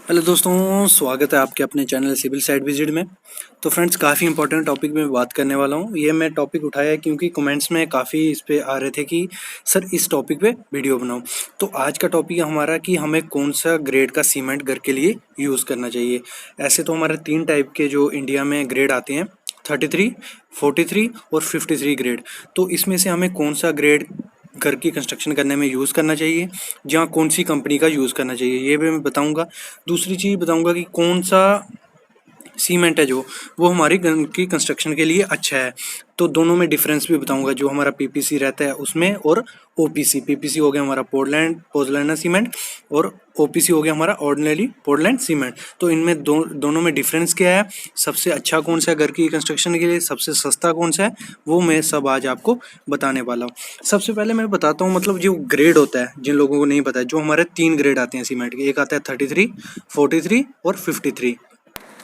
Hello दोस्तों, स्वागत है आपके अपने चैनल सिविल साइट विजिट में। तो फ्रेंड्स, काफ़ी इंपॉर्टेंट टॉपिक में बात करने वाला हूँ। ये मैं टॉपिक उठाया है क्योंकि कमेंट्स में काफ़ी इस पे आ रहे थे कि सर इस टॉपिक पे वीडियो बनाओ। तो आज का टॉपिक है हमारा कि हमें कौन सा ग्रेड का सीमेंट घर के लिए यूज़ करना चाहिए। ऐसे तो हमारे 3 टाइप के जो इंडिया में ग्रेड आते हैं, 33, 43 और 53 ग्रेड। तो इसमें से हमें कौन सा ग्रेड घर की कंस्ट्रक्शन करने में यूज़ करना चाहिए, जहाँ कौन सी कंपनी का यूज़ करना चाहिए, ये भी मैं बताऊंगा। दूसरी चीज़ बताऊंगा कि कौन सा सीमेंट है जो वो हमारी घर की कंस्ट्रक्शन के लिए अच्छा है। तो दोनों में डिफरेंस भी बताऊंगा, जो हमारा पीपीसी रहता है उसमें और ओपीसी। पीपीसी हो गया हमारा पोर्टलैंड सीमेंट, और ओपीसी हो गया हमारा ऑर्डिनरी पोर्टलैंड सीमेंट। तो इनमें दोनों में डिफरेंस क्या है, सबसे अच्छा कौन सा है घर की कंस्ट्रक्शन के लिए, सबसे सस्ता कौन सा है, वो मैं सब आज आपको बताने वाला हूँ। सबसे पहले मैं बताता हूँ मतलब जो ग्रेड होता है, जिन लोगों को नहीं पता है, जो हमारे 3 ग्रेड आते हैं सीमेंट के। एक आता है 33, 43 और 53।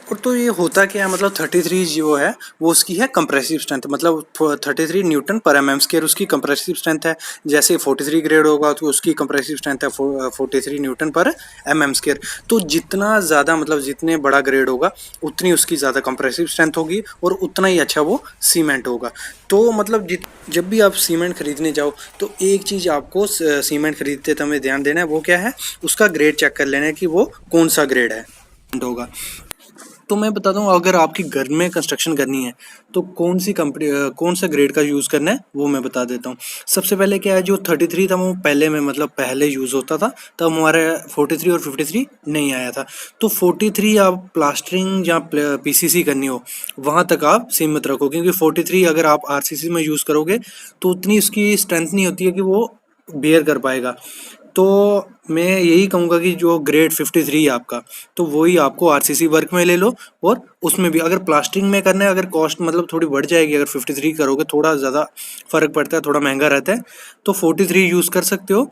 और तो ये होता क्या है, मतलब 33 जो है वो उसकी है कंप्रेसिव स्ट्रेंथ, मतलब 33 न्यूटन पर एम एम स्क्वायर उसकी कंप्रेसिव स्ट्रेंथ है। जैसे 43 ग्रेड होगा तो उसकी कंप्रेसिव स्ट्रेंथ है 43 न्यूटन पर एम एम स्क्वायर। तो जितना ज़्यादा मतलब जितने बड़ा ग्रेड होगा उतनी उसकी ज़्यादा कंप्रेसिव स्ट्रेंथ होगी और उतना ही अच्छा वो सीमेंट होगा। तो मतलब जब भी आप सीमेंट खरीदने जाओ तो एक चीज़ आपको सीमेंट खरीदते समय ध्यान देना है, वो क्या है, उसका ग्रेड चेक कर लेना है कि वो कौन सा ग्रेड है होगा। तो मैं बताता हूँ, अगर आपकी घर में कंस्ट्रक्शन करनी है तो कौन सी कंपनी कौन सा ग्रेड का यूज़ करना है वो मैं बता देता हूँ। सबसे पहले क्या है, जो 33 था वो पहले में मतलब पहले यूज़ होता था, तब हमारे 43 और 53 नहीं आया था। तो 43 आप प्लास्टरिंग या पीसीसी करनी हो वहाँ तक आप सीमित रखो, क्योंकि 43 अगर आप आरसीसी में यूज़ करोगे तो उतनी उसकी स्ट्रेंथ नहीं होती है कि वो बेयर कर पाएगा। तो मैं यही कहूँगा कि जो ग्रेड 53 है आपका, तो वही आपको आरसीसी वर्क में ले लो। और उसमें भी अगर प्लास्टरिंग में करना है, अगर कॉस्ट मतलब थोड़ी बढ़ जाएगी, अगर 53 करोगे थोड़ा ज़्यादा फ़र्क पड़ता है, थोड़ा महंगा रहता है, तो 43 यूज़ कर सकते हो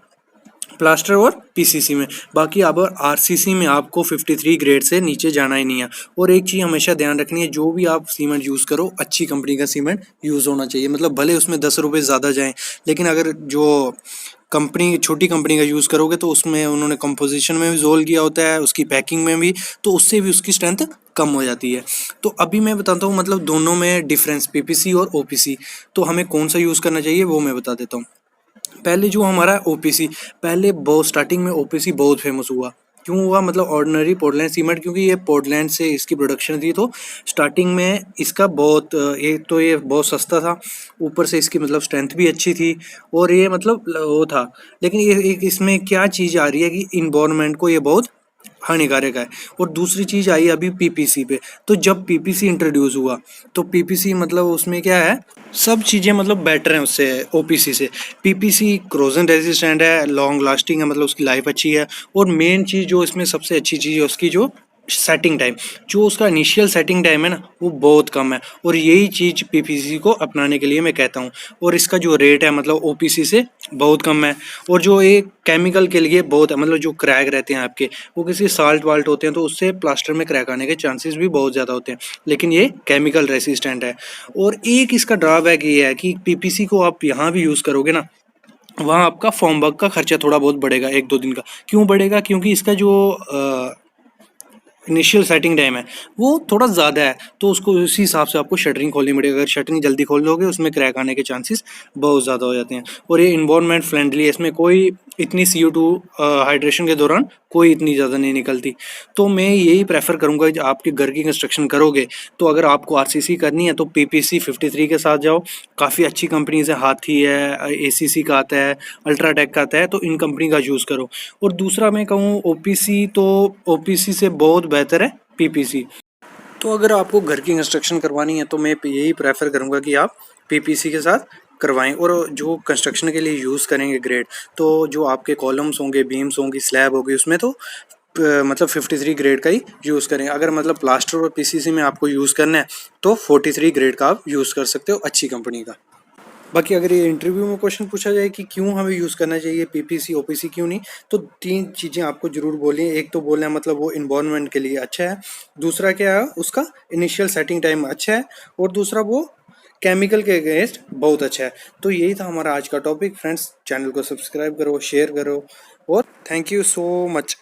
प्लास्टर और पीसीसी में। बाकी अब आरसीसी में आपको 53 ग्रेड से नीचे जाना ही नहीं है। और एक चीज़ हमेशा ध्यान रखनी है, जो भी आप सीमेंट यूज़ करो अच्छी कंपनी का सीमेंट यूज़ होना चाहिए। मतलब भले उसमें 10 रुपये ज़्यादा जाएँ, लेकिन अगर जो कंपनी छोटी कंपनी का यूज़ करोगे तो उसमें उन्होंने कंपोजिशन में भी जोल किया होता है, उसकी पैकिंग में भी, तो उससे भी उसकी स्ट्रेंथ कम हो जाती है। तो अभी मैं बताता हूँ मतलब दोनों में डिफरेंस, पीपीसी और ओपीसी। तो हमें कौन सा यूज़ करना चाहिए वो मैं बता देता हूँ। पहले जो हमारा ओपीसी, पहले बहुत स्टार्टिंग में ओपीसी बहुत फेमस हुआ। क्यों हुआ, मतलब ऑर्डिनरी पोर्टलैंड सीमेंट, क्योंकि ये पोर्टलैंड से इसकी प्रोडक्शन थी। तो स्टार्टिंग में इसका बहुत एक तो ये बहुत सस्ता था, ऊपर से इसकी मतलब स्ट्रेंथ भी अच्छी थी, और ये मतलब वो था। लेकिन ये एक इसमें क्या चीज़ आ रही है कि इन्वायरमेंट को ये बहुत हानिकारक है। और दूसरी चीज़ आई अभी पीपीसी पे। तो जब पीपीसी इंट्रोड्यूस हुआ तो पीपीसी मतलब उसमें क्या है, सब चीज़ें मतलब बेटर हैं उससे, ओपीसी से। पीपीसी क्रोजन रेजिस्टेंट है, लॉन्ग लास्टिंग है, मतलब उसकी लाइफ अच्छी है। और मेन चीज़ जो इसमें सबसे अच्छी चीज़ है उसकी जो सेटिंग टाइम, जो उसका इनिशियल सेटिंग टाइम है ना, वो बहुत कम है। और यही चीज़ पीपीसी को अपनाने के लिए मैं कहता हूँ। और इसका जो रेट है मतलब ओपीसी से बहुत कम है। और जो एक केमिकल के लिए बहुत है, मतलब जो क्रैक रहते हैं आपके, वो किसी साल्ट वाल्ट होते हैं तो उससे प्लास्टर में क्रैक आने के चांसेस भी बहुत ज़्यादा होते हैं, लेकिन ये केमिकल रेसिस्टेंट है। और एक इसका ड्रॉबैक ये है कि पीपीसी को आप यहाँ भी यूज़ करोगे ना, वहाँ आपका फॉर्म वर्क का खर्चा थोड़ा बहुत बढ़ेगा, 1-2 दिन का। क्यों बढ़ेगा, क्योंकि इसका जो इनिशियल सेटिंग टाइम है वो थोड़ा ज़्यादा है, तो उसको उसी हिसाब से आपको शटरिंग खोलनी पड़ेगी। अगर शटरिंग जल्दी खोल लोगे उसमें क्रैक आने के चांसेस बहुत ज़्यादा हो जाते हैं। और ये इन्वायरमेंट फ्रेंडली है, इसमें कोई इतनी CO2 हाइड्रेशन के दौरान कोई इतनी ज़्यादा नहीं निकलती। तो मैं यही प्रेफर करूँगा कि आपके घर की कंस्ट्रक्शन करोगे तो अगर आपको आरसीसी करनी है तो पीपीसी 53 के साथ जाओ। काफ़ी अच्छी कंपनीज है, हाथी है, एसीसी का आता है, अल्ट्राटेक का आता है, तो इन कंपनी का यूज़ करो। और दूसरा मैं कहूँ ओपीसी, तो ओपीसी से बहुत बेहतर है पीपीसी। तो अगर आपको घर की कंस्ट्रक्शन करवानी है तो मैं यही प्रेफर करूँगा कि आप पीपीसी के साथ करवाएं। और जो कंस्ट्रक्शन के लिए यूज़ करेंगे ग्रेड, तो जो आपके कॉलम्स होंगे, बीम्स होंगी, स्लैब होगी, उसमें तो मतलब 53 ग्रेड का ही यूज़ करें। अगर मतलब प्लास्टर और पीसीसी में आपको यूज़ करना है तो 43 ग्रेड का आप यूज़ कर सकते हो, अच्छी कंपनी का। बाकी अगर ये इंटरव्यू में क्वेश्चन पूछा जाए कि क्यों हमें यूज़ करना चाहिए पीपीसी ओपीसी क्यों नहीं, तो 3 चीज़ें आपको ज़रूर बोलनी है। एक तो बोलना है मतलब वो इन्वायरमेंट के लिए अच्छा है, दूसरा क्या है उसका इनिशियल सेटिंग टाइम अच्छा है, और दूसरा वो केमिकल के अगेंस्ट बहुत अच्छा है। तो यही था हमारा आज का टॉपिक। फ्रेंड्स, चैनल को सब्सक्राइब करो, शेयर करो, और थैंक यू सो मच।